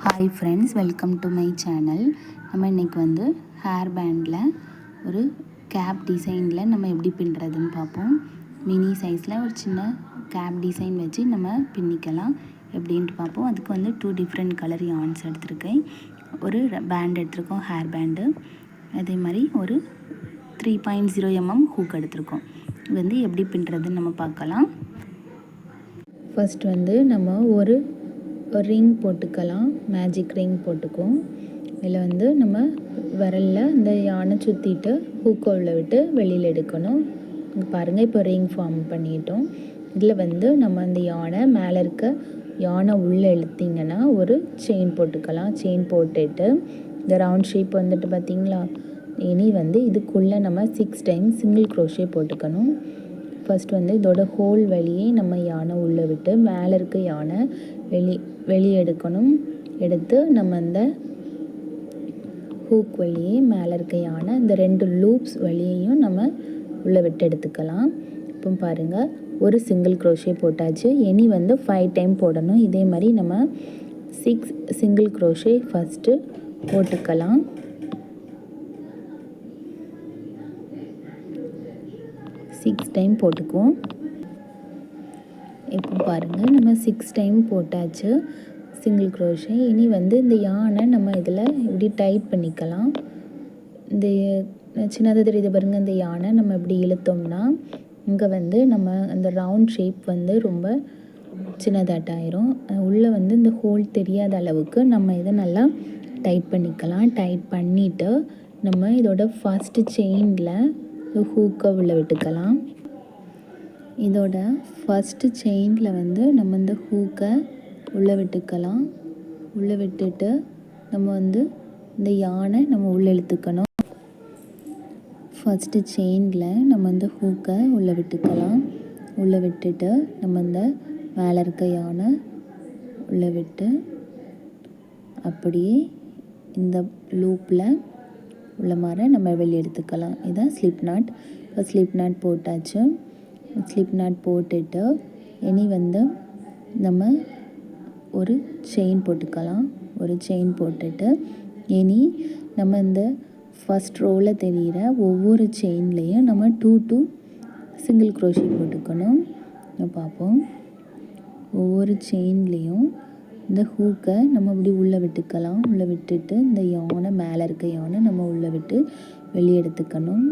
Hi friends, welcome to my channel. நம்ம இன்றைக்கி வந்து ஹேர் பேண்டில் ஒரு கேப் டிசைனில் நம்ம எப்படி பின்னுறதுன்னு பார்ப்போம். மினி சைஸில் ஒரு சின்ன கேப் டிசைன் வச்சு நம்ம பின்னிக்கலாம் எப்படின்ட்டு பார்ப்போம். அதுக்கு வந்து 2 டிஃப்ரெண்ட் கலர் யார்ன்ஸ் எடுத்துருக்கேன். ஒரு பேண்ட் எடுத்திருக்கோம், ஹேர் பேண்டு. அதே மாதிரி ஒரு 3.0 mm ஹூக் எடுத்திருக்கோம். இது வந்து எப்படி பின்னுறதுன்னு நம்ம பார்க்கலாம். ஃபர்ஸ்ட் வந்து நம்ம ஒரு ரிங் போட்டுக்கலாம். மேஜிக் ரிங் போட்டுக்குவோம். இதில் வந்து நம்ம விரலில் இந்த யானை சுற்றிட்டு ஹூக்கை உள்ள விட்டு வெளியில் எடுக்கணும். இங்கே பாருங்கள், இப்போ ரிங் ஃபார்ம் பண்ணிட்டோம். இதில் வந்து நம்ம அந்த யானை மேலே இருக்க யானை உள்ளே இழுத்திங்கன்னா ஒரு செயின் போட்டுக்கலாம். செயின் போட்டுட்டு இந்த ரவுண்ட் ஷேப் வந்துட்டு பார்த்திங்களா, இனி வந்து இதுக்குள்ளே நம்ம 6 டைம் சிங்கிள் க்ரோஷே போட்டுக்கணும். ஃபஸ்ட் வந்து இதோட ஹோல் வழியே நம்ம யானை உள்ளே விட்டு மேலே இருக்க யானை வெளியே எடுக்கணும். எடுத்து நம்ம அந்த ஹூக் வழியே மேலே இருக்க யானை இந்த 2 லூப்ஸ் வழியையும் நம்ம உள்ளே விட்டு எடுத்துக்கலாம். இப்போ பாருங்கள், ஒரு சிங்கிள் க்ரோஷே போட்டாச்சு. இனி வந்து 5 டைம் போடணும். இதே மாதிரி நம்ம 6 சிங்கிள் க்ரோஷே ஃபஸ்ட்டு போட்டுக்கலாம். சிக்ஸ் டைம் போட்டுக்குவோம். இப்போ பாருங்கள், நம்ம 6 டைம் போட்டாச்சு சிங்கிள் க்ரோஷே. இனி வந்து இந்த யானை நம்ம இதில் இப்படி டைட் பண்ணிக்கலாம். இந்த சின்னதாக தெரியுது பாருங்கள், இந்த யானை நம்ம இப்படி இழுத்தோம்னா இங்கே வந்து நம்ம அந்த ரவுண்ட் ஷேப் வந்து ரொம்ப சின்னதாட்டாயிரும். உள்ளே வந்து இந்த ஹோல் தெரியாத அளவுக்கு நம்ம இதை நல்லா டைட் பண்ணிக்கலாம். டைட் பண்ணிவிட்டு நம்ம இதோட ஃபஸ்ட்டு செயினில் ஹூக்கை உள்ள விட்டுக்கலாம். இதோட ஃபஸ்ட்டு செயினில் வந்து நம்ம இந்த ஹூக்கை உள்ளே விட்டுக்கலாம். உள்ளே விட்டுட்டு நம்ம வந்து இந்த யானை நம்ம உள்ளே இழுத்துக்கணும். ஃபஸ்ட்டு செயினில் நம்ம இந்த ஹூக்கை உள்ளே விட்டுக்கலாம். உள்ளே விட்டுட்டு நம்ம இந்த மேலே இருக்க யானை உள்ளே விட்டு அப்படியே இந்த லூப்பில் உள்ள மாதிரி நம்ம வெளியே எடுத்துக்கலாம். இதான் ஸ்லிப் நாட். இப்போ ஸ்லிப் நாட் போட்டாச்சு. ஸ்லிப் நாட் போட்டுட்டு இனி வந்து நம்ம ஒரு செயின் போட்டுக்கலாம். ஒரு செயின் போட்டுட்டு இனி நம்ம இந்த ஃபஸ்ட் ரோவில் தெரிகிற ஒவ்வொரு செயின்லேயும் நம்ம 2 சிங்கிள் க்ரோஷே போட்டுக்கணும். பார்ப்போம். ஒவ்வொரு செயின்லேயும் இந்த ஹூக்கை நம்ம இப்படி உள்ளே விட்டுக்கலாம். உள்ளே விட்டுட்டு இந்த யானை மேலே இருக்க யானை நம்ம உள்ளே விட்டு வெளியே எடுத்துக்கணும்.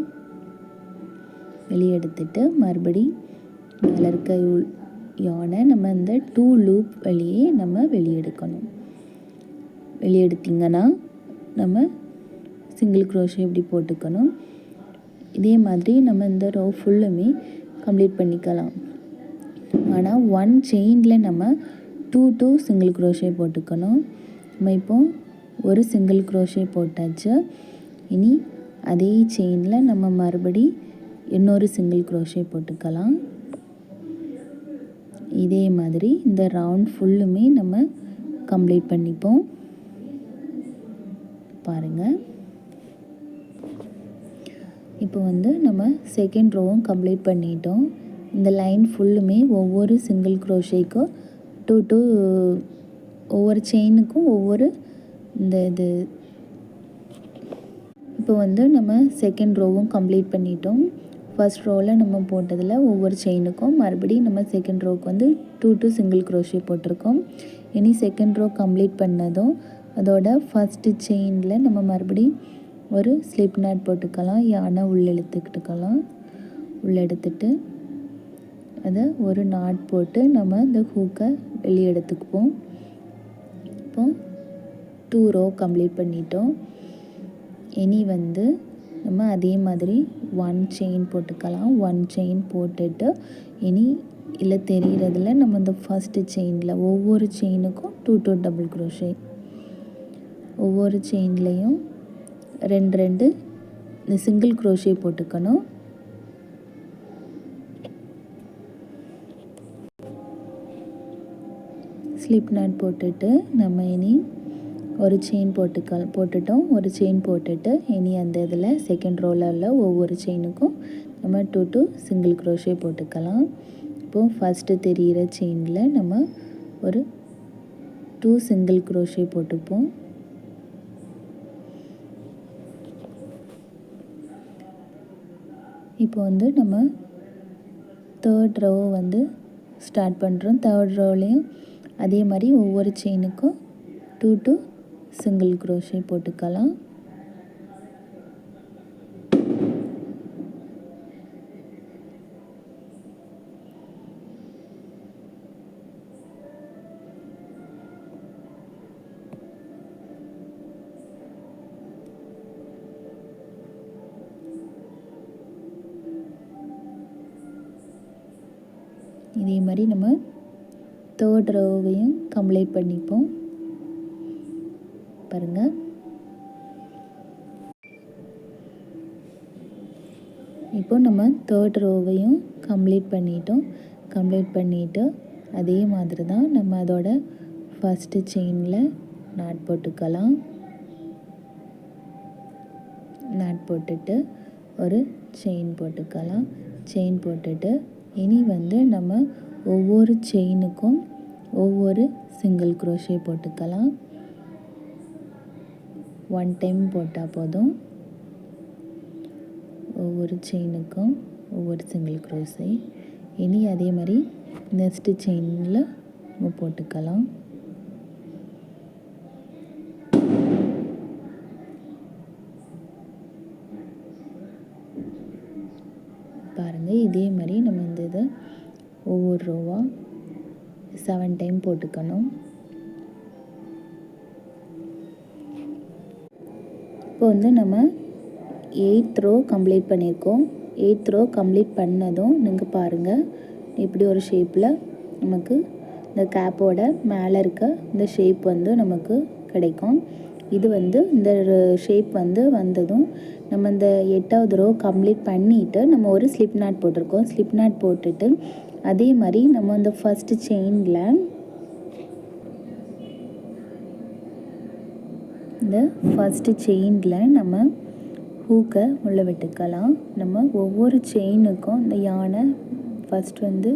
வெளியே எடுத்துட்டு மறுபடி மேலே இருக்க யானை நம்ம இந்த 2 லூப் வழியே நம்ம வெளியே எடுக்கணும். வெளியே எடுத்திங்கன்னா நம்ம சிங்கிள் க்ரோஷே இப்படி போட்டுக்கணும். இதே மாதிரி நம்ம இந்த ரோ ஃபுல்லுமே கம்ப்ளீட் பண்ணிக்கலாம். ஆனால் 1 செயினில் நம்ம 2 சிங்கிள் க்ரோஷே போட்டுக்கணும். நம்ம இப்போ ஒரு சிங்கிள் க்ரோஷே போட்டாச்சு. இனி அதே செயினில் நம்ம மறுபடி இன்னொரு சிங்கிள் க்ரோஷே போட்டுக்கலாம். இதே மாதிரி இந்த ரவுண்ட் ஃபுல்லுமே நம்ம கம்ப்ளீட் பண்ணிப்போம். பாருங்கள், இப்போ வந்து நம்ம செகண்ட் ரோவும் கம்ப்ளீட் பண்ணிட்டோம். இந்த லைன் ஃபுல்லுமே ஒவ்வொரு சிங்கிள் க்ரோஷேக்கும் 2 ஒவ்வொரு செயினுக்கும் ஒவ்வொரு இது இப்போ வந்து நம்ம செகண்ட் ரோவும் கம்ப்ளீட் பண்ணிட்டோம். ஃபர்ஸ்ட் ரோவில் நம்ம போட்டதில் ஒவ்வொரு செயினுக்கும் மறுபடியும் நம்ம செகண்ட் ரோவுக்கு வந்து 2 சிங்கிள் க்ரோஷே போட்டிருக்கோம். இனி செகண்ட் ரோ கம்ப்ளீட் பண்ணதும் அதோட ஃபஸ்ட்டு செயினில் நம்ம மறுபடியும் ஒரு ஸ்லிப் நாட் போட்டுக்கலாம். யானை உள்ளே இழுத்துக்கிட்டுக்கலாம். உள்ளே எடுத்துட்டு அதை ஒரு நாட் போட்டு நம்ம இந்த ஹூக்கை வெளியே எடுத்துக்குவோம். இப்போ 2 ரோ கம்ப்ளீட் பண்ணிட்டோம். இனி வந்து நம்ம அதே மாதிரி 1 செயின் போட்டுக்கலாம். 1 செயின் போட்டுட்டு இனி இல்லை தெரிகிறதுல நம்ம இந்த ஃபஸ்ட்டு செயினில் ஒவ்வொரு செயினுக்கும் 2 டபுள் க்ரோஷே, ஒவ்வொரு செயின்லேயும் 2 இந்த சிங்கிள் க்ரோஷே போட்டுக்கணும். ஸ்லிப் நாட் போட்டுட்டு நம்ம இனி ஒரு செயின் போட்டுட்டோம். ஒரு செயின் போட்டுட்டு இனி அந்த இதில் செகண்ட் ரோவில் உள்ள ஒவ்வொரு செயினுக்கும் நம்ம 2 சிங்கிள் க்ரோஷே போட்டுக்கலாம். இப்போது ஃபஸ்ட்டு தெரிகிற செயினில் நம்ம ஒரு 2 சிங்கிள் க்ரோஷே போட்டுப்போம். இப்போ வந்து நம்ம 3rd row வந்து ஸ்டார்ட் பண்ணுறோம். 3rd rowலையும் அதே மாதிரி ஒவ்வொரு செயினுக்கும் 2 சிங்கிள் க்ரோஷே போட்டுக்கலாம். இதே மாதிரி நம்ம 3rd rowவையும் கம்ப்ளீட் பண்ணிப்போம். பாருங்கள், இப்போ நம்ம 3rd rowவையும் கம்ப்ளீட் பண்ணிவிட்டு அதே மாதிரி தான் நம்ம அதோட ஃபஸ்ட்டு செயினில் நாட் போட்டுக்கலாம். நாட் போட்டுட்டு ஒரு செயின் போட்டுக்கலாம். செயின் போட்டுட்டு இனி வந்து நம்ம ஒவ்வொரு செயினுக்கும் ஒவ்வொரு சிங்கிள் க்ரோஷே போட்டுக்கலாம். 1 டைம் போட்டால் போதும். ஒவ்வொரு செயினுக்கும் ஒவ்வொரு சிங்கிள் க்ரோஷே. இனி அதே மாதிரி நெக்ஸ்ட்டு செயினில் நம்ம போட்டுக்கலாம். பாருங்கள், இதே மாதிரி நம்ம இந்த இதை ஒவ்வொரு ரோவாக 7 டைம் போட்டுக்கணும். இப்போ வந்து நம்ம 8th row கம்ப்ளீட் பண்ணியிருக்கோம். 8th row கம்ப்ளீட் பண்ணதும் நீங்கள் பாருங்கள், இப்படி ஒரு ஷேப்பில் நமக்கு இந்த கேப்போட மேலே இருக்க இந்த ஷேப் வந்து நமக்கு கிடைக்கும். இது வந்து இந்த ஷேப் வந்து வந்ததும் நம்ம இந்த 8வது row கம்ப்ளீட் பண்ணிவிட்டு நம்ம ஒரு ஸ்லிப் நாட் போட்டிருக்கோம். ஸ்லிப் நாட் போட்டுட்டு அதே மாதிரி நம்ம இந்த ஃபஸ்ட்டு செயினில் நம்ம ஹூக்கை உள்ள விட்டுக்கலாம். நம்ம ஒவ்வொரு செயினுக்கும் இந்த யானை ஃபஸ்ட் வந்து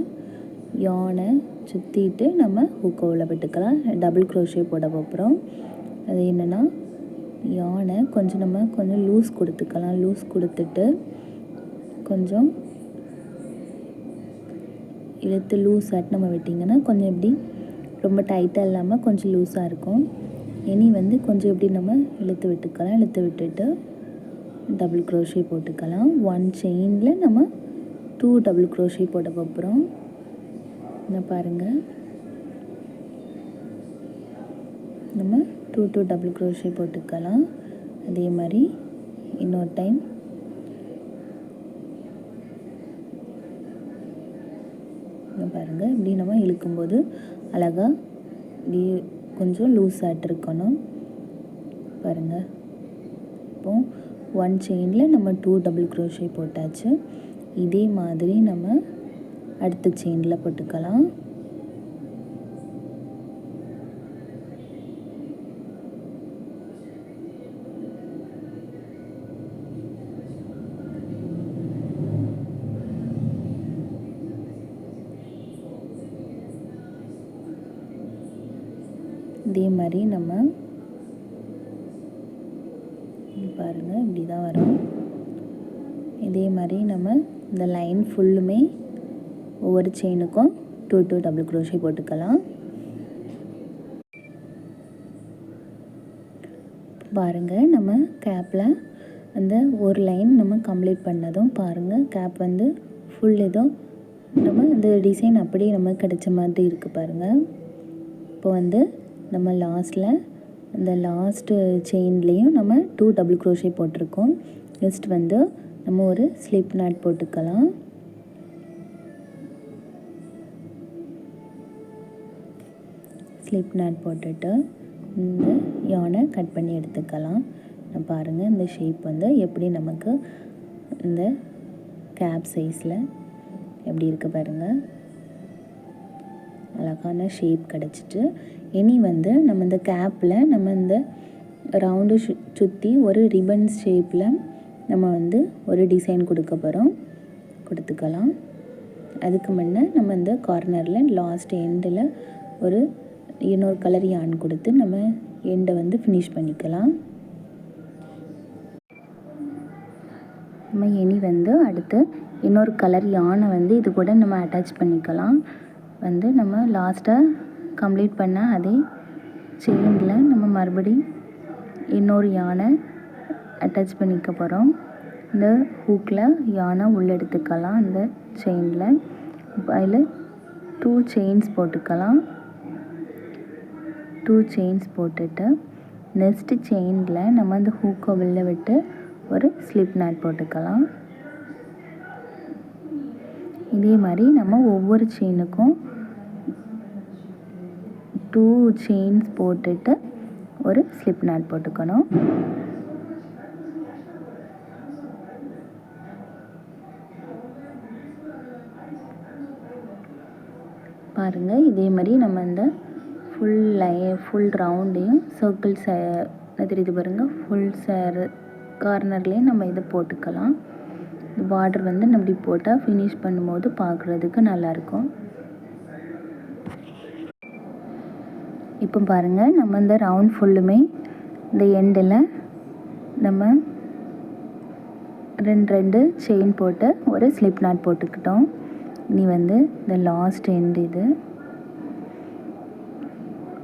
யானை சுற்றிட்டு நம்ம ஹூக்கை உள்ள விட்டுக்கலாம். டபுள் க்ரோஷே போட போகிறோம். அது என்னென்னா, யானை கொஞ்சம் லூஸ் கொடுத்துக்கலாம். லூஸ் கொடுத்துட்டு கொஞ்சம் இழுத்து லூஸாட்டு நம்ம விட்டிங்கன்னா கொஞ்சம் இப்படி ரொம்ப டைட்டாக இல்லாமல் கொஞ்சம் லூஸாக இருக்கும். இனி வந்து கொஞ்சம் இப்படி நம்ம இழுத்து விட்டுக்கலாம். இழுத்து விட்டுட்டு டபுள் க்ரோஷே போட்டுக்கலாம். 1 செயினில் நம்ம 2 டபுள் க்ரோஷே போட போகிறோம். என்ன பாருங்கள், நம்ம 2 டபுள் க்ரோஷே போட்டுக்கலாம். அதே மாதிரி இன்னொரு டைம் பாருங்கள், இப்படி நம்ம இழுக்கும்போது அழகாக இப்படி கொஞ்சம் லூஸாகிட்டு இருக்கணும். பாருங்கள், இப்போ 1 செயினில் நம்ம 2 டபுள் க்ரோஷே போட்டாச்சு. இதே மாதிரி நம்ம அடுத்த செயினில் போட்டுக்கலாம். இதே மாதிரி நம்ம பாருங்கள், இப்படி தான் வரும். இதே மாதிரி நம்ம இந்த லைன் ஃபுல்லுமே ஒவ்வொரு செயினுக்கும் 2 டபுள் க்ரோஷே போட்டுக்கலாம். பாருங்கள், நம்ம கேப்பில் அந்த ஒரு லைன் நம்ம கம்ப்ளீட் பண்ணதும் பாருங்கள், கேப் வந்து ஃபுல் இதுவும் நம்ம இந்த டிசைன் அப்படியே நமக்கு கிடைச்ச மாதிரி இருக்குது. பாருங்கள், இப்போ வந்து நம்ம லாஸ்ட்டில் இந்த லாஸ்ட்டு செயின்லேயும் நம்ம 2 டபுள் க்ரோஷே போட்டிருக்கோம். நெக்ஸ்ட் வந்து நம்ம ஒரு ஸ்லிப் நாட் போட்டுக்கலாம். ஸ்லிப் நாட் போட்டுட்டு இந்த யானை கட் பண்ணி எடுத்துக்கலாம். பாருங்கள், இந்த ஷேப் வந்து எப்படி நமக்கு இந்த கேப் சைஸில் எப்படி இருக்குது பாருங்கள், அழகான ஷேப் கிடச்சிட்டு. இனி வந்து நம்ம இந்த கேப்பில் நம்ம இந்த ரவுண்டு சுற்றி ஒரு ரிப்பன் ஷேப்பில் நம்ம வந்து ஒரு டிசைன் கொடுக்க போகிறோம். கொடுத்துக்கலாம். அதுக்கு முன்னே நம்ம இந்த கார்னரில் லாஸ்ட் எண்டில் ஒரு இன்னொரு கலர் யான் கொடுத்து நம்ம எண்டை வந்து ஃபினிஷ் பண்ணிக்கலாம். நம்ம இனி வந்து அடுத்து இன்னொரு கலர் யானை வந்து இது கூட நம்ம அட்டாச் பண்ணிக்கலாம். வந்து நம்ம லாஸ்ட்டாக கம்ப்ளீட் பண்ண அதே செயினில் நம்ம மறுபடி இன்னொரு யானை அட்டாச் பண்ணிக்க போகிறோம். இந்த ஹூக்கில் யானை உள்ளே எடுத்துக்கலாம். இந்த செயினில் அதில் 2 செயின்ஸ் போட்டுக்கலாம். 2 செயின்ஸ் போட்டுட்டு நெக்ஸ்ட்டு செயினில் நம்ம அந்த ஹூக்கை உள்ளே விட்டு ஒரு ஸ்லிப் நாட் போட்டுக்கலாம். இதே மாதிரி நம்ம ஒவ்வொரு செயினுக்கும் 2 செயின்ஸ் போட்டுட்டு ஒரு ஸ்லிப் நாட் போட்டுக்கணும். பாருங்கள், இதே மாதிரி நம்ம இந்த ஃபுல் ரவுண்டையும் சர்க்கிள் தெரியுது பாருங்கள், ஃபுல் கார்னர்லேயும் நம்ம இதை போட்டுக்கலாம். பார்டர் வந்து நம்ம இப்படி போட்டால் ஃபினிஷ் பண்ணும்போது பார்க்குறதுக்கு நல்லாயிருக்கும். இப்போ பாருங்கள், நம்ம இந்த ரவுண்ட் ஃபுல்லுமே இந்த எண்டில் நம்ம 2 செயின் போட்டு ஒரு ஸ்லிப் நாட் போட்டுக்கிட்டோம். இனி வந்து இந்த லாஸ்ட் எண்டு இது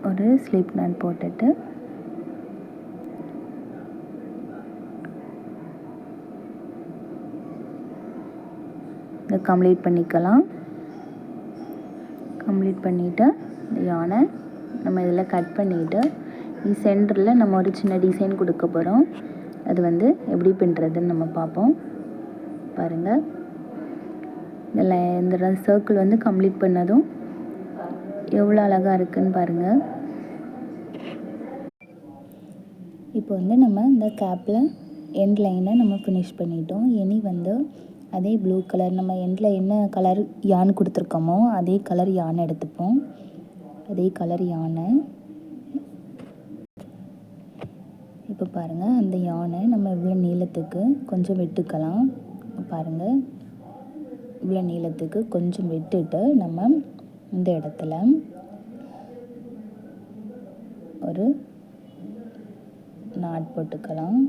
ஒரு ஸ்லிப் நாட் போட்டுட்டு இதை கம்ப்ளீட் பண்ணிக்கலாம். கம்ப்ளீட் பண்ணிவிட்டு இந்த யானை நம்ம இதில் கட் பண்ணிவிட்டு சென்டரில் நம்ம ஒரு சின்ன டிசைன் கொடுக்க போகிறோம். அது வந்து எப்படி பின்னுறதுன்னு நம்ம பார்ப்போம். பாருங்கள், இந்த சர்க்கிள் வந்து கம்ப்ளீட் பண்ணதும் எவ்வளோ அழகாக இருக்குதுன்னு பாருங்கள். இப்போ வந்து நம்ம இந்த கேப்பில் எண்ட் லைனை நம்ம ஃபினிஷ் பண்ணிட்டோம். இனி வந்து அதே ப்ளூ கலர் நம்ம எண்டில் என்ன கலர் யான் கொடுத்துருக்கோமோ அதே கலர் யானை எடுத்துப்போம். அதே கலர் யானை இப்போ பாருங்கள், அந்த யானை நம்ம இவ்வளோ நீளத்துக்கு கொஞ்சம் வெட்டுக்கலாம். பாருங்கள், இவ்வளோ நீளத்துக்கு கொஞ்சம் விட்டுட்டு நம்ம இந்த இடத்துல ஒரு நாட் போட்டுக்கலாம்.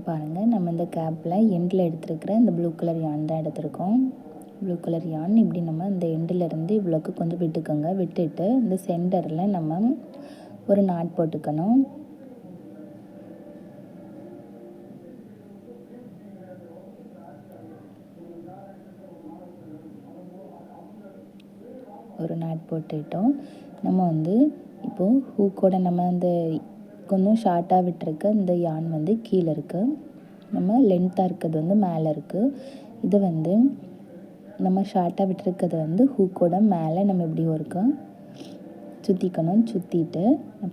பாருங்கள், நம்ம இந்த கேப்பில் எண்டில் எடுத்துருக்கிற இந்த ப்ளூ கலர் யான் தான் எடுத்திருக்கோம். ப்ளூ கலர் யான் இப்படி நம்ம இந்த எண்டிலேருந்து இவ்வளோக்கு கொஞ்சம் விட்டுக்கோங்க. விட்டுட்டு இந்த சென்டரில் நம்ம ஒரு நாட் போட்டுக்கணும். ஒரு நாட் போட்டுட்டோம். நம்ம வந்து இப்போது ஹூக்கோட நம்ம அந்த கொஞ்சம் ஷார்ட்டாக விட்டுருக்க இந்த யான் வந்து கீழே இருக்குது, நம்ம லென்த்தாக இருக்கிறது வந்து மேலே இருக்குது. இது வந்து நம்ம ஷார்ட்டாக விட்டுருக்கிறது வந்து ஹூக்கோட மேலே நம்ம இப்படி ஒருக்கா சுற்றிக்கணும். சுற்றிட்டு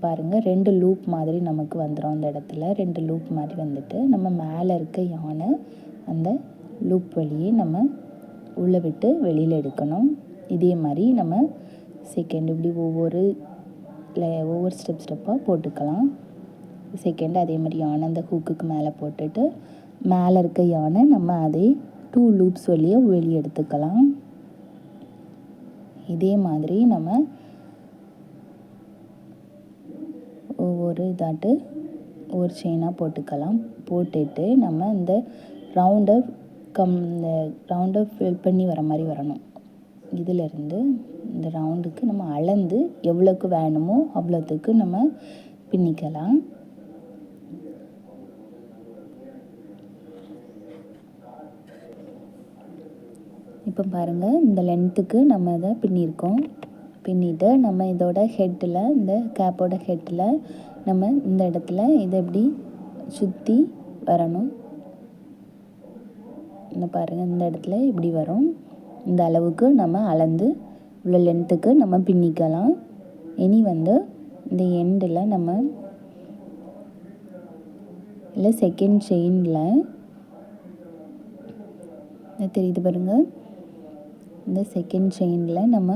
பாருங்கள், 2 லூப் மாதிரி நமக்கு வந்துடும். அந்த இடத்துல 2 லூப் மாதிரி வந்துட்டு நம்ம மேலே இருக்க யானை அந்த லூப் வழியே நம்ம உள்ளே விட்டு வெளியில் எடுக்கணும். இதே மாதிரி நம்ம செகண்ட் இப்படி ஒவ்வொரு ஸ்டெப்பாக போட்டுக்கலாம். செகண்ட் அதே மாதிரி யானை அந்த ஹூக்குக்கு மேலே போட்டுட்டு மேலே இருக்க யானை நம்ம அதே 2 லூப்ஸ் வழியாக வெளியே எடுத்துக்கலாம். இதே மாதிரி நம்ம ஒவ்வொரு இதாட்டு ஒரு செயினாக போட்டுக்கலாம். போட்டுட்டு நம்ம இந்த ரவுண்டை ஃபில் பண்ணி வர மாதிரி வரணும். இதிலேருந்து இந்த ரவுண்டுக்கு நம்ம அளந்து எவ்வளோக்கு வேணுமோ அவ்வளோத்துக்கு நம்ம பின்னிக்கலாம். இப்போ பாருங்கள், இந்த லென்த்துக்கு நம்ம இதை பின்னியிருக்கோம். பின்னிட்டு நம்ம இதோட ஹெட்டில் இந்த கேப்போட ஹெட்டில் நம்ம இந்த இடத்துல இதை எப்படி சுற்றி வரணும். இந்த பாருங்கள், இந்த இடத்துல இப்படி வரும். இந்த அளவுக்கு நம்ம அளந்து உள்ள லென்த்துக்கு நம்ம பின்னிக்கலாம். இனி வந்து இந்த எண்டில் நம்ம இல்லை செகண்ட் செயினில் தெரியுது பாருங்கள், இந்த செகண்ட் செயினில் நம்ம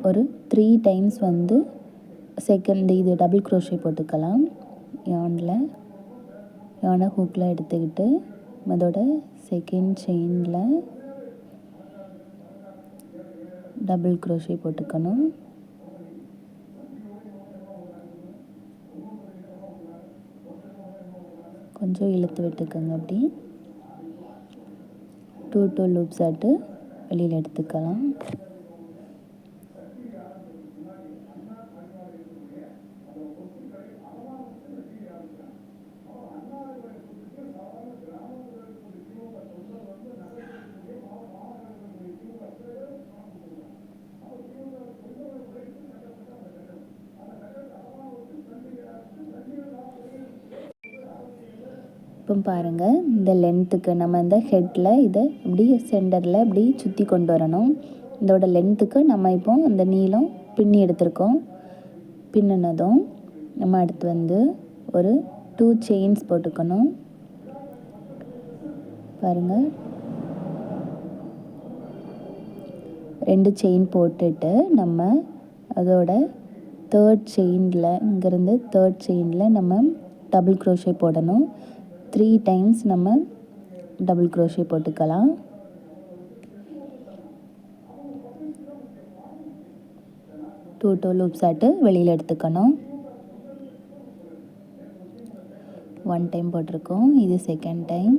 ஒரு 3 டைம்ஸ் வந்து செகண்ட் இது டபுள் க்ரோஷே போட்டுக்கலாம். யானை ஹூக்கில் எடுத்துக்கிட்டு அதோட செகண்ட் செயினில் டபுள் க்ரோஷே போட்டுக்கணும். கொஞ்சம் இழுத்து விட்டுக்கோங்க. அப்படி 2 லூப்ஸ் ஆட்டு வெளியில் எடுத்துக்கலாம். இப்போ பாருங்கள், இந்த லென்த்துக்கு நம்ம இந்த ஹெட்டில் இதை இப்படி சென்டரில் இப்படி சுற்றி கொண்டு வரணும். இதோட லென்த்துக்கு நம்ம இப்போ இந்த நீளம் பின்னி எடுத்திருக்கோம். பின்னினதும் நம்ம அடுத்து வந்து ஒரு 2 செயின்ஸ் போட்டுக்கணும். பாருங்கள், 2 செயின் போட்டுட்டு நம்ம அதோட தேர்ட் செயினில் இங்கேருந்து தேர்ட் செயினில் நம்ம டபுள் க்ரோஷே போடணும். 3 டைம்ஸ் நம்ம டபுள் க்ரோஷே போட்டுக்கலாம். டூ லூப்ஸ் ஆட்டு வெளியில் எடுத்துக்கணும். 1 டைம் போட்டிருக்கோம். இது செகண்ட் டைம்.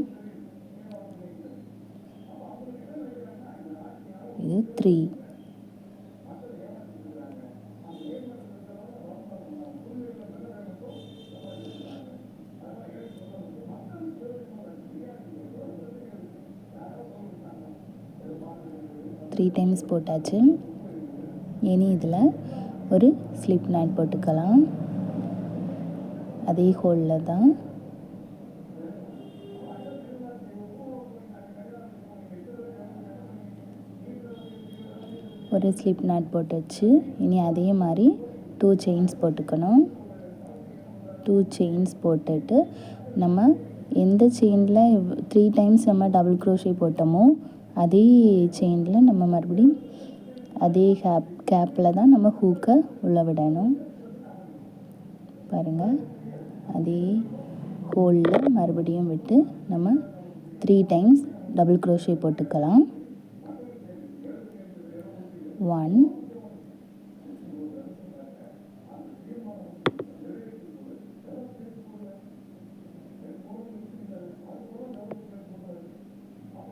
இது 3. டைம்ஸ் போட்டாச்சு. இனி இதில் ஒரு ஸ்லிப் நாட் போட்டுக்கலாம். அதே ஹோலில் தான் ஒரு ஸ்லிப் நாட் போட்டுச்சு. இனி அதே மாதிரி 2 செயின்ஸ் போட்டுக்கணும். 2 செயின்ஸ் போட்டுட்டு நம்ம எந்த செயினில் 3 டைம்ஸ் நம்ம டபுள் க்ரோஷே போட்டோமோ அதே செயினில் நம்ம மறுபடியும் அதே கேப்பில் தான் நம்ம ஹூக்கை உள்ளே விடணும். பாருங்கள், அதே ஹோலில் மறுபடியும் விட்டு நம்ம 3 டைம்ஸ் டபுள் க்ரோஷே போட்டுக்கலாம். 1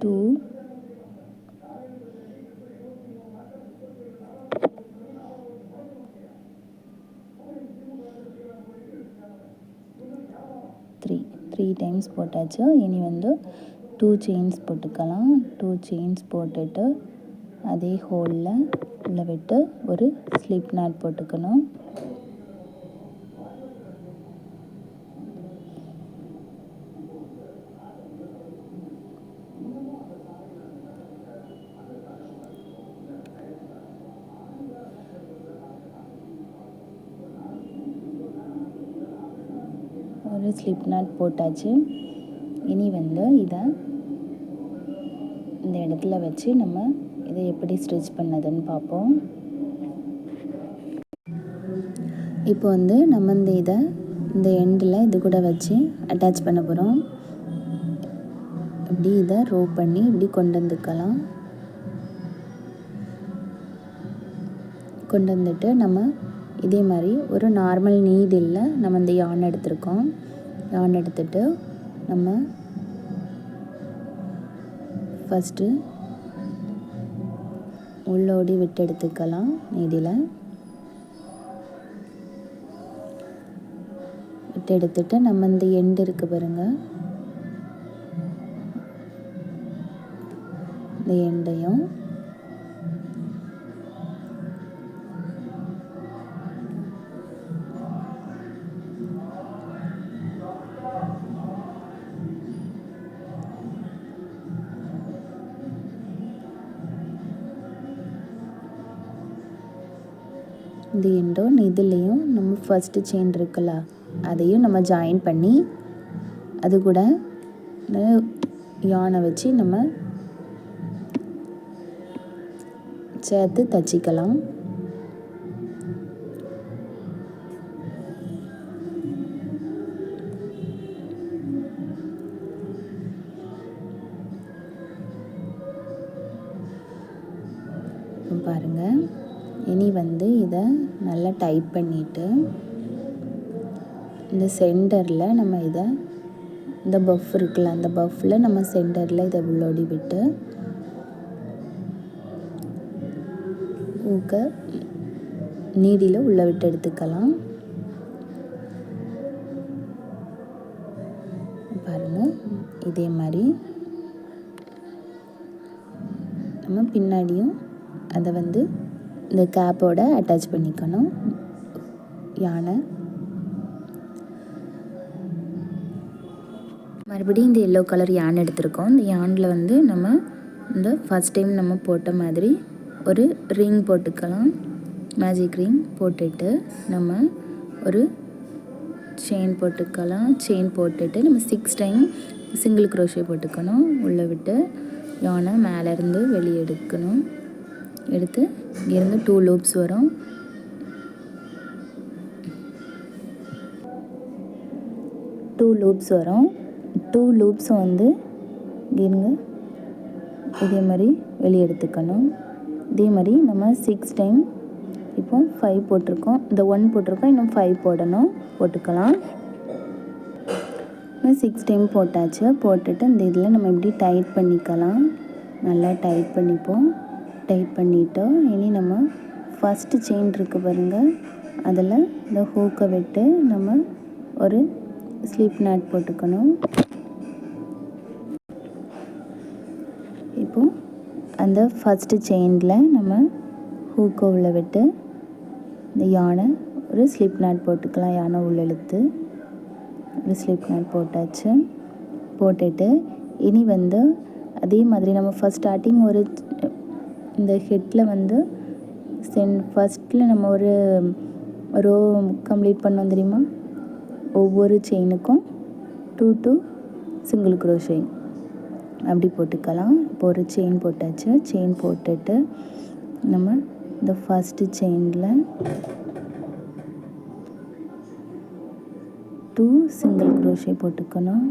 2 3 டைம்ஸ் போட்டாச்சு. இனி வந்து 2 செயின்ஸ் போட்டுக்கலாம். 2 செயின்ஸ் போட்டுட்டு அதே ஹோலில் உள்ள விட்டு ஒரு ஸ்லிப் நாட் போட்டுக்கணும். ஒரு ஸ்லிப் நாட் போட்டாச்சு. இனி வந்து இதை இந்த இடத்துல வச்சு நம்ம இதை எப்படி ஸ்டிச் பண்ணதுன்னு பார்ப்போம். இப்போ வந்து நம்ம இந்த எண்டில் இது கூட வச்சு அட்டாச் பண்ண போகிறோம். இப்படி இதை ரோ பண்ணி இப்படி கொண்டு வந்துக்கலாம். கொண்டு வந்துட்டு நம்ம இதே மாதிரி ஒரு நார்மல் நீடில் நம்ம இந்த யான் எடுத்துருக்கோம். யான் எடுத்துட்டு நம்ம ஃபஸ்ட்டு உள்ளோடி விட்டு எடுத்துக்கலாம். நீடில் விட்டு எடுத்துட்டு நம்ம இந்த எண்டு இருக்குது பாருங்கள், இந்த எண்டையும் இந்த எண்டும் இதுலேயும் நம்ம ஃபஸ்ட்டு செயின் இருக்குல்ல அதையும் நம்ம ஜாயின் பண்ணி அது கூட யானை வச்சு நம்ம சேர்த்து தச்சிக்கலாம். பாருங்கள். இனி வந்து இதை நல்லா டைட் பண்ணிவிட்டு இந்த சென்டரில் நம்ம இதை இந்த பஃப் இருக்குல்ல, அந்த பஃப்பில் நம்ம சென்டரில் இதை உள்ளோடி விட்டு ஊக்க நீடியில் உள்ளே விட்டு எடுத்துக்கலாம். பாருங்கள், இதே மாதிரி நம்ம பின்னாடியும் அதை வந்து இந்த கேப்போட அட்டாச் பண்ணிக்கணும். யானை மறுபடியும் இந்த எல்லோ கலர் யான் எடுத்திருக்கோம். இந்த யானில் வந்து நம்ம இந்த ஃபஸ்ட் டைம் நம்ம போட்ட மாதிரி ஒரு ரிங் போட்டுக்கலாம். மேஜிக் ரிங் போட்டுட்டு நம்ம ஒரு செயின் போட்டுக்கலாம். செயின் போட்டுட்டு நம்ம 6 டைம் சிங்கிள் க்ரோஷே போட்டுக்கணும். உள்ளே விட்டு யானை மேலேருந்து வெளியே எடுக்கணும். எடுத்து இங்கேருந்து 2 லூப்ஸ் வரும். 2 லூப்ஸ் வரும். 2 லூப்ஸும் வந்து இங்கே இதே மாதிரி வெளியே எடுத்துக்கணும். இதே மாதிரி நம்ம 6 டைம், இப்போ 5 போட்டிருக்கோம், இந்த 1 போட்டிருக்கோம், இன்னும் 5 போடணும், போட்டுக்கலாம். 6 டைம் போட்டாச்சு. போட்டுட்டு இந்த இதில் நம்ம இப்படி டைட் பண்ணிக்கலாம். நல்லா டைட் பண்ணிப்போம். டைட் பண்ணிட்டோம். இனி நம்ம ஃபஸ்ட்டு செயின் இருக்குது பாருங்கள், அதில் இந்த ஹூக்கை விட்டு நம்ம ஒரு ஸ்லிப் நாட் போட்டுக்கணும். இப்போது அந்த ஃபஸ்ட்டு செயினில் நம்ம ஹூக்கை உள்ள விட்டு இந்த யானை ஒரு ஸ்லிப் நாட் போட்டுக்கலாம். யானை உள்ள இழுத்து ஒரு ஸ்லிப் நாட் போட்டாச்சு. போட்டுட்டு இனி வந்து அதே மாதிரி நம்ம ஃபஸ்ட் ஸ்டார்டிங் ஒரு இந்த ஹெட்டில் வந்து ஃபஸ்ட்டில் நம்ம ஒரு ரோ கம்ப்ளீட் பண்ணோம் தெரியுமா, ஒவ்வொரு செயினுக்கும் 2 சிங்கிள் க்ரோஷே அப்படி போட்டுக்கலாம். இப்போ ஒரு செயின் போட்டாச்சு. செயின் போட்டுட்டு நம்ம இந்த ஃபஸ்ட்டு செயினில் 2 சிங்கிள் க்ரோஷே போட்டுக்கணும்.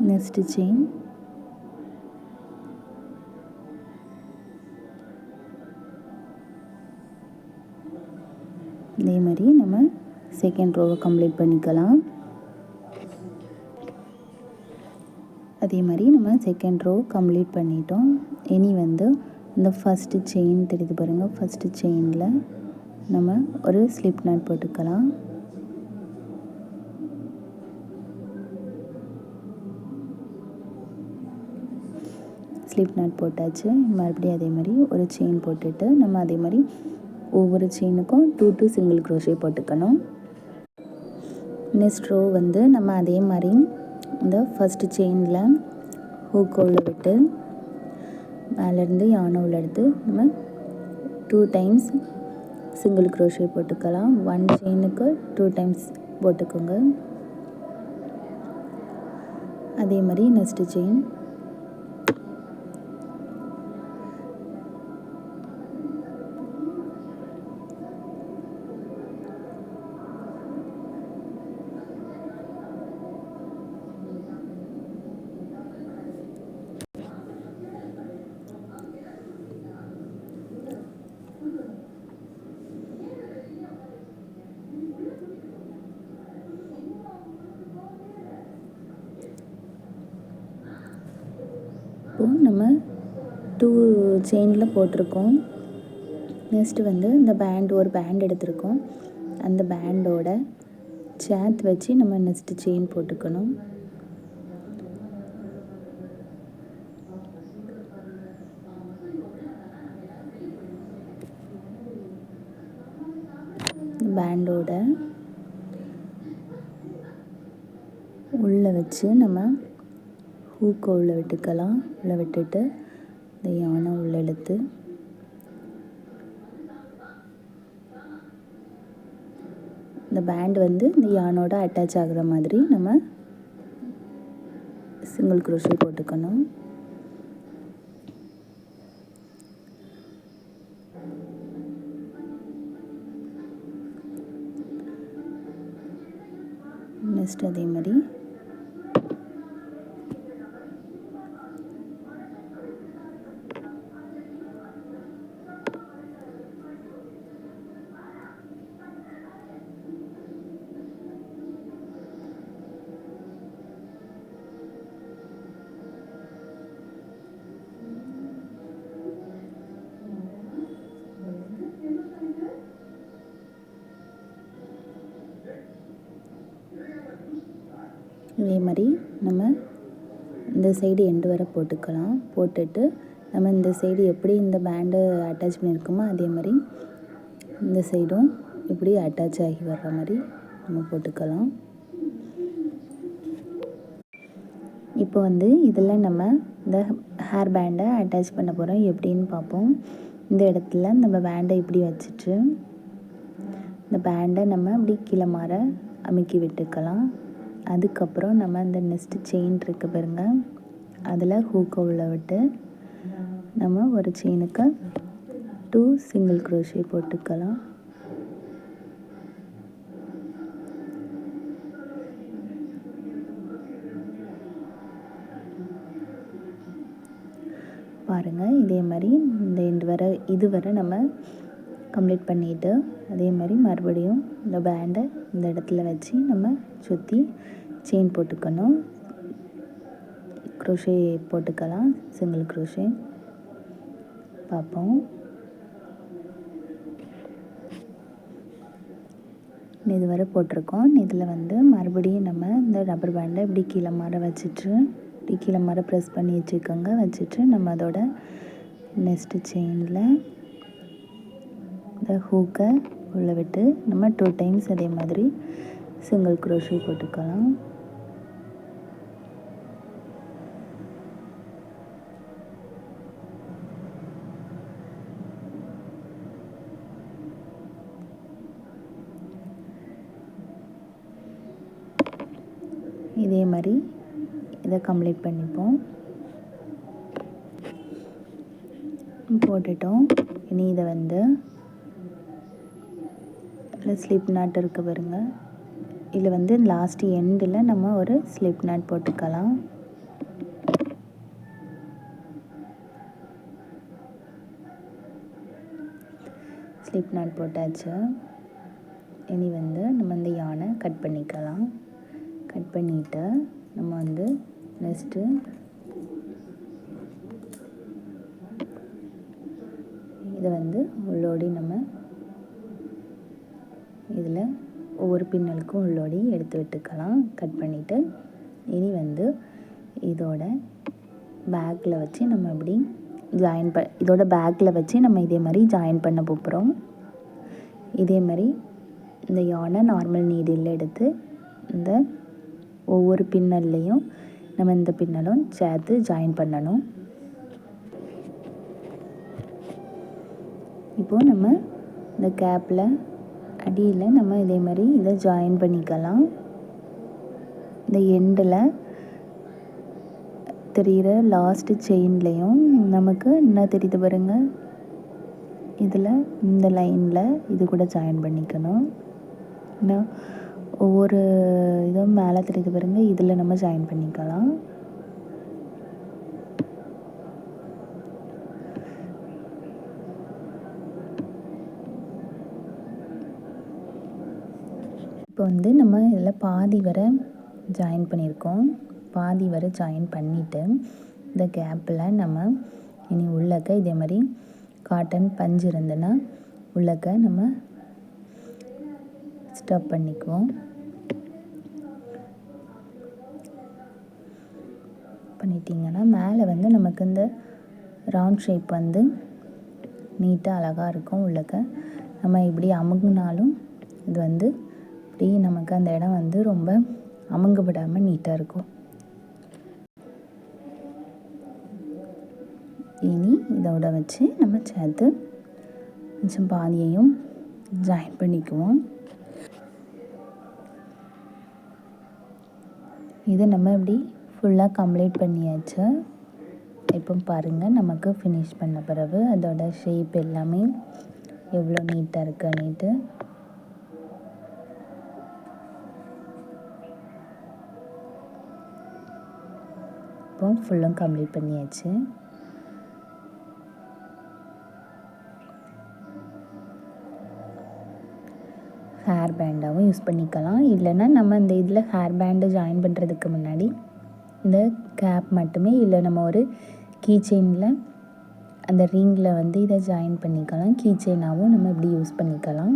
நெக்ஸ்ட் செயின், இதே மாதிரி நம்ம செகண்ட் ரோவை கம்ப்ளீட் பண்ணிக்கலாம். அதே மாதிரி நம்ம செகண்ட் ரோ கம்ப்ளீட் பண்ணிட்டோம். இனி வந்து இந்த ஃபஸ்ட்டு செயின் தெரியுது பாருங்கள், ஃபஸ்ட்டு செயினில் நம்ம ஒரு ஸ்லிப் நாட் போட்டுக்கலாம். ஸ்லிப் நாட் போட்டாச்சு. மறுபடியும் அதே மாதிரி ஒரு செயின் போட்டுட்டு நம்ம அதே மாதிரி ஒவ்வொரு செயினுக்கும் 2 சிங்கிள் க்ரோஷே போட்டுக்கணும். நெக்ஸ்ட் ரோ வந்து நம்ம அதே மாதிரி இந்த ஃபஸ்ட்டு செயினில் ஹூக் உள்ள விட்டு மேலேருந்து யானை உள்ள எடுத்து நம்ம 2 டைம்ஸ் சிங்கிள் க்ரோஷே போட்டுக்கலாம். 1 செயினுக்கு 2 டைம்ஸ் போட்டுக்கோங்க. அதே மாதிரி நெக்ஸ்ட்டு செயின், இப்போது நம்ம 2 செயினில் போட்டிருக்கோம். நெக்ஸ்ட்டு வந்து இந்த ஒரு பேண்ட் எடுத்திருக்கோம். அந்த பேண்டோட சேர்த்து வச்சு நம்ம நெக்ஸ்ட்டு செயின் போட்டுக்கணும். பேண்டோட உள்ளே வச்சு நம்ம ஹூக்கை உள்ளே விட்டுக்கலாம். உள்ளே விட்டுட்டு இந்த யானை உள்ளே இழுத்து இந்த பேண்ட் வந்து இந்த யானோட அட்டாச் ஆகுற மாதிரி நம்ம சிங்கிள் க்ரோஷே போட்டுக்கணும். நெக்ஸ்ட் அதே மாதிரி நம்ம இந்த சைடு எண்டு வரை போட்டுக்கலாம். போட்டுட்டு நம்ம இந்த சைடு எப்படி இந்த பேண்டு அட்டாச் பண்ணியிருக்கோமோ அதே மாதிரி இந்த சைடும் இப்படி அட்டாச் ஆகி வர்ற மாதிரி நம்ம போட்டுக்கலாம். இப்போ இதில் நம்ம இந்த ஹேர் பேண்டை அட்டாச் பண்ண போகிறோம். எப்படின்னு பார்ப்போம். இந்த இடத்துல நம்ம பேண்டை இப்படி வச்சுட்டு இந்த பேண்டை நம்ம இப்படி கீழே மாற அமுக்கி விட்டுக்கலாம். அதுக்கப்புறம் நம்ம இந்த நெக்ஸ்ட்டு செயின் இருக்குது பாருங்க, அதில் ஹூக்கை உள்ள விட்டு நம்ம ஒரு செயினுக்கு 2 சிங்கிள் க்ரோஷே போட்டுக்கலாம். பாருங்கள், இதே மாதிரி இந்த எண்டு வரை இதுவரை நம்ம கம்ப்ளீட் பண்ணிவிட்டு அதே மாதிரி மறுபடியும் இந்த பேண்டை இந்த இடத்துல வச்சு நம்ம சுற்றி செயின் போட்டுக்கணும். க்ரோஷே போட்டுக்கலாம், சிங்கிள் க்ரோஷே பார்ப்போம். இதுவரை போட்டிருக்கோம். இதில் மறுபடியும் நம்ம இந்த ரப்பர் பேண்டை இப்படி கீழே மாற வச்சுட்டு இப்படி கீழே மாற ப்ரெஸ் பண்ணி வச்சுக்கோங்க. வச்சுட்டு நம்ம அதோட நெக்ஸ்ட்டு செயினில் இந்த ஹூக்கை உள்ள விட்டு நம்ம 2 டைம்ஸ் அதே மாதிரி சிங்கிள் க்ரோஷே போட்டுக்கலாம். இதே மாதிரி இதை கம்ப்ளீட் பண்ணிப்போம். போட்டுட்டோம். இனி இதை இதில் ஸ்லிப் நாட் இருக்குது பாருங்க, இதில் லாஸ்ட் எண்டில் நம்ம ஒரு ஸ்லிப் நாட் போட்டுக்கலாம். ஸ்லிப் நாட் போட்டாச்சு. இனி நம்ம இந்த யானை கட் பண்ணிக்கலாம். கட் பண்ணிவிட்டு நம்ம நெக்ஸ்ட்டு இதை உள்ளோடி நம்ம இதில் ஒவ்வொரு பின்னலுக்கும் உள்ளோடி எடுத்து விட்டுக்கலாம். கட் பண்ணிவிட்டு இனி இதோட பேக்கில் வச்சு நம்ம இப்படி இதோட பேக்கில் வச்சு நம்ம இதே மாதிரி ஜாயின் பண்ண போகிறோம். இதே மாதிரி இந்த யானை நார்மல் நீடில் எடுத்து இந்த ஒவ்வொரு பின்னல்லையும் நம்ம இந்த பின்னலும் சேர்த்து ஜாயின் பண்ணணும். இப்போது நம்ம இந்த கேப்பில் அடியில் நம்ம இதே மாதிரி இதை ஜாயின் பண்ணிக்கலாம். இந்த எண்டில் தெரிகிற லாஸ்ட்டு செயின்லேயும் நமக்கு என்ன தெரியுது பாருங்கள், இதில் இந்த லைனில் இது கூட ஜாயின் பண்ணிக்கணும். இன்னும் ஒவ்வொரு இதுவும் மேலே தெரியுது பாருங்கள், இதில் நம்ம ஜாயின் பண்ணிக்கலாம். இப்போ நம்ம இதில் பாதி வரை ஜாயின் பண்ணியிருக்கோம். பாதி வரை ஜாயின் பண்ணிவிட்டு இந்த கேப்பில் நம்ம இனி உள்ளக்க இதே மாதிரி காட்டன் பஞ்சு இருந்துன்னா உள்ளக்க நம்ம ஸ்டப் பண்ணிக்குவோம். பண்ணிட்டிங்கன்னா மேலே நமக்கு இந்த ரவுண்ட் ஷேப் நீட்டாக அழகாக இருக்கும். உள்ளக்க நம்ம இப்படி அமுங்கினாலும் இது இப்படி நமக்கு அந்த இடம் ரொம்ப அமுங்க விடாமல் நீட்டாக இருக்கும். இனி இதோட வச்சு நம்ம சேர்த்து கொஞ்சம் பாதியையும் ஜாயின் பண்ணிக்குவோம். இதை நம்ம இப்படி ஃபுல்லாக கம்ப்ளீட் பண்ணியாச்சு. இப்போ பாருங்கள், நமக்கு ஃபினிஷ் பண்ண பிறகு அதோட ஷேப் எல்லாமே எவ்வளோ நீட்டாக இருக்குன்னுட்டு. இப்போ ஃபுல்லும் கம்ப்ளீட் பண்ணியாச்சு. ஹேர் பேண்டாகவும் யூஸ் பண்ணிக்கலாம். இல்லைன்னா நம்ம இந்த இதில் ஹேர் பேண்டு ஜாயின் பண்ணுறதுக்கு முன்னாடி இந்த கேப் மட்டுமே, இல்லை நம்ம ஒரு கீ செயினில் அந்த ரிங்கில் வந்து இதை ஜாயின் பண்ணிக்கலாம். கீ செயினாகவும் நம்ம இப்படி யூஸ் பண்ணிக்கலாம்.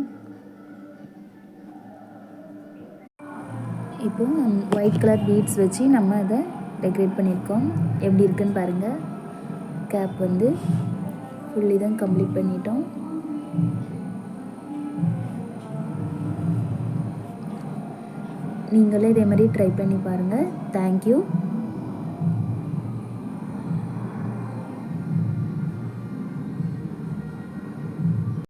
இப்போது ஒயிட் கலர் பீட்ஸ் வச்சு நம்ம அதை டெக்கரேட் பண்ணியிருக்கோம். எப்படி இருக்குன்னு பாருங்கள். கேப் வந்து ஃபுல்லி தான் கம்ப்ளீட் பண்ணிட்டோம். நீங்களே இதே மாதிரி ட்ரை பண்ணி பாருங்கள். தேங்க்யூ.